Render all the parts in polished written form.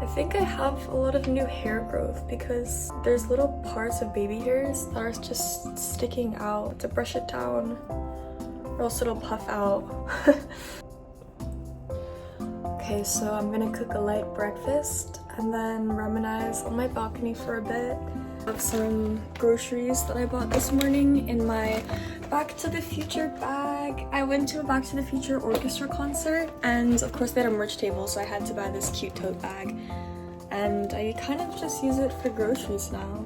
I think I have a lot of new hair growth because there's little parts of baby hairs that are just sticking out. To brush it down or else it'll puff out. Okay, so I'm gonna cook a light breakfast and then reminisce on my balcony for a bit. I have some groceries that I bought this morning in my Back to the Future bag. I went to a Back to the Future orchestra concert and of course they had a merch table, so I had to buy this cute tote bag. And I kind of just use it for groceries now.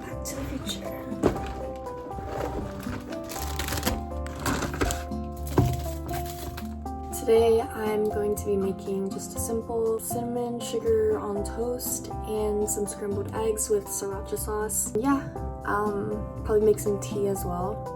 Back to the Future. Today I'm going to be making just a simple cinnamon sugar on toast and some scrambled eggs with sriracha sauce. Yeah, probably make some tea as well.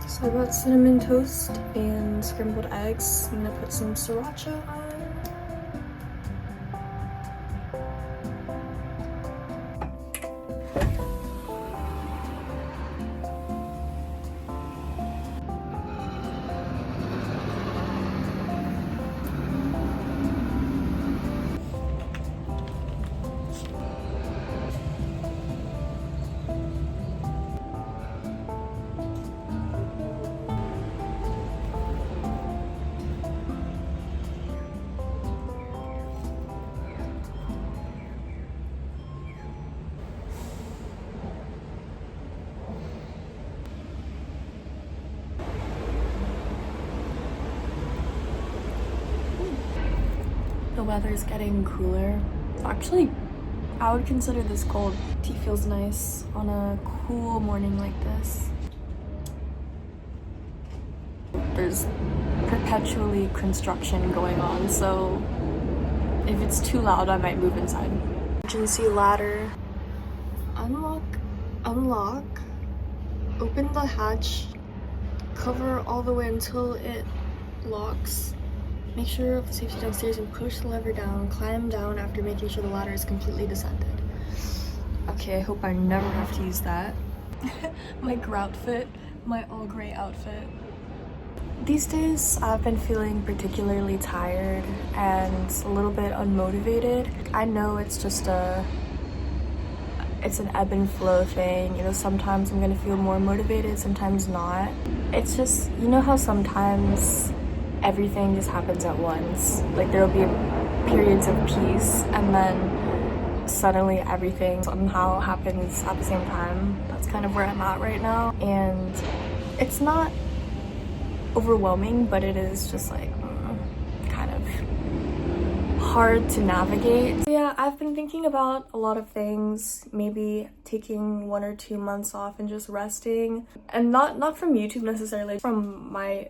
So I bought cinnamon toast and scrambled eggs. I'm gonna put some sriracha on. The weather's getting cooler. Actually, I would consider this cold. Tea feels nice on a cool morning like this. There's perpetually construction going on, so if it's too loud, I might move inside. Emergency ladder. Unlock, unlock, open the hatch, cover all the way until it locks. Make sure of the safety downstairs and push the lever down. Climb down after making sure the ladder is completely descended. Okay, I hope I never have to use that. My groutfit, my all gray outfit. These days, I've been feeling particularly tired and a little bit unmotivated. I know it's just it's an ebb and flow thing. You know, sometimes I'm gonna feel more motivated, sometimes not. It's just, you know how sometimes everything just happens at once. Like there'll be periods of peace and then suddenly everything somehow happens at the same time. That's kind of where I'm at right now. And it's not overwhelming, but it is just like kind of hard to navigate. So yeah, I've been thinking about a lot of things, maybe taking 1 or 2 months off and just resting, and not from YouTube necessarily, from my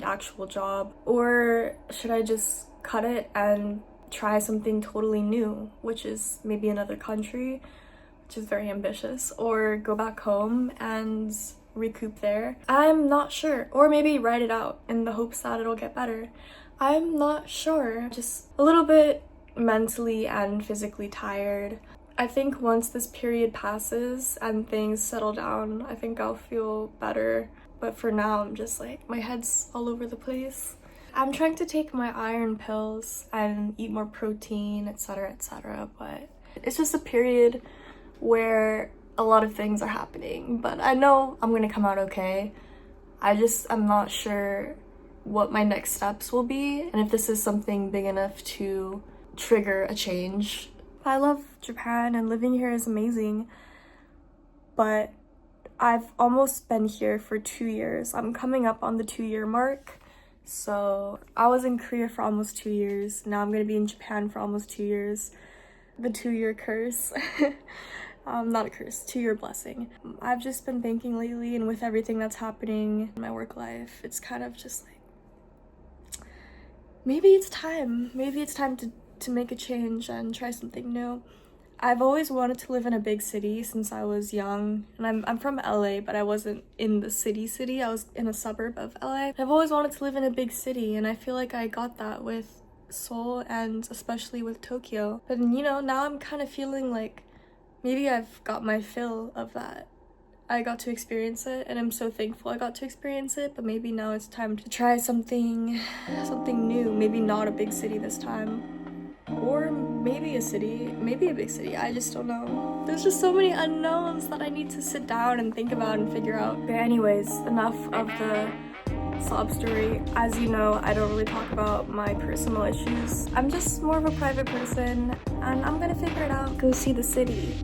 actual job. Or should I just cut it and try something totally new, which is maybe another country, which is very ambitious, or go back home and recoup there? I'm not sure. Or maybe write it out in the hopes that it'll get better. I'm not sure. Just a little bit mentally and physically tired. I think once this period passes and things settle down, I think I'll feel better. But for now, I'm just like, my head's all over the place. I'm trying to take my iron pills and eat more protein, etc., but it's just a period where a lot of things are happening. But I know I'm gonna come out okay. I'm not sure what my next steps will be and if this is something big enough to trigger a change. I love Japan and living here is amazing, but I've almost been here for 2 years. I'm coming up on the 2-year mark. So I was in Korea for almost 2 years. Now I'm gonna be in Japan for almost 2 years. The 2-year curse. Not a curse, 2-year blessing. I've just been thinking lately, and with everything that's happening in my work life, it's kind of just like, maybe it's time. Maybe it's time to make a change and try something new. I've always wanted to live in a big city since I was young, and I'm from LA, but I wasn't in the city. I was in a suburb of LA. I've always wanted to live in a big city, and I feel like I got that with Seoul and especially with Tokyo. But you know, now I'm kind of feeling like maybe I've got my fill of that. I got to experience it, and I'm so thankful I got to experience it, but maybe now it's time to try something new. Maybe not a big city this time. Or maybe a city, maybe a big city, I just don't know. There's just so many unknowns that I need to sit down and think about and figure out. But anyways, enough of the sob story. As you know, I don't really talk about my personal issues. I'm just more of a private person, and I'm gonna figure it out. Go see the city.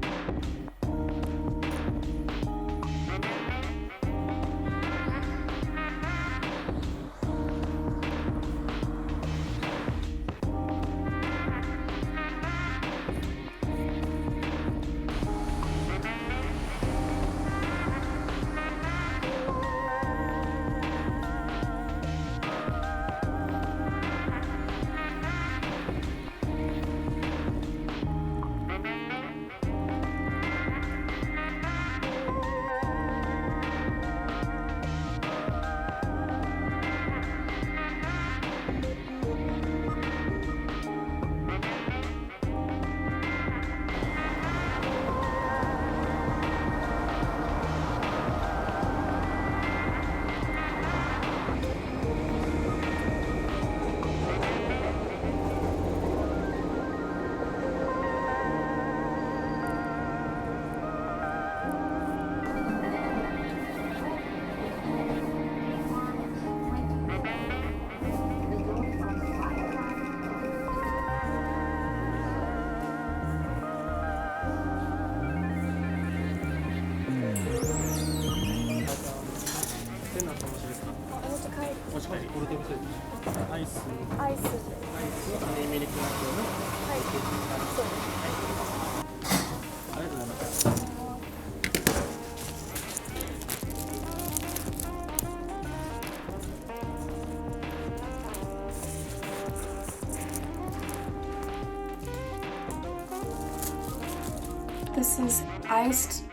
This is iced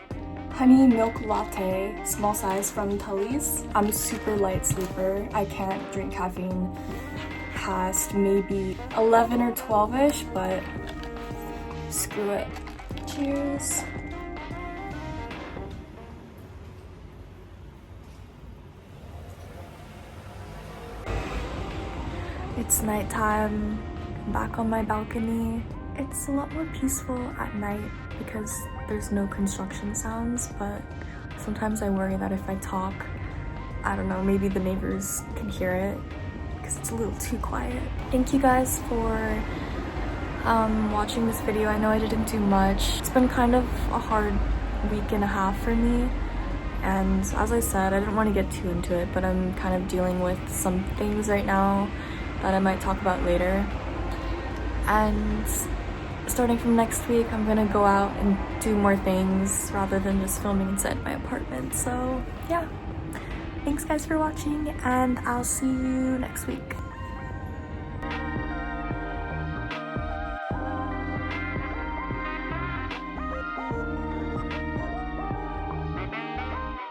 honey milk latte, small size from Tully's. I'm a super light sleeper. I can't drink caffeine past maybe 11 or 12-ish, but screw it. Cheers. It's nighttime. I'm back on my balcony. It's a lot more peaceful at night because there's no construction sounds, but sometimes I worry that if I talk, I don't know, maybe the neighbors can hear it because it's a little too quiet. Thank you guys for watching this video. I know I didn't do much. It's been kind of a hard week and a half for me, and as I said, I didn't want to get too into it, but I'm kind of dealing with some things right now that I might talk about later. And starting from next week, I'm gonna go out and do more things rather than just filming inside my apartment. So yeah, thanks guys for watching, and I'll see you next week.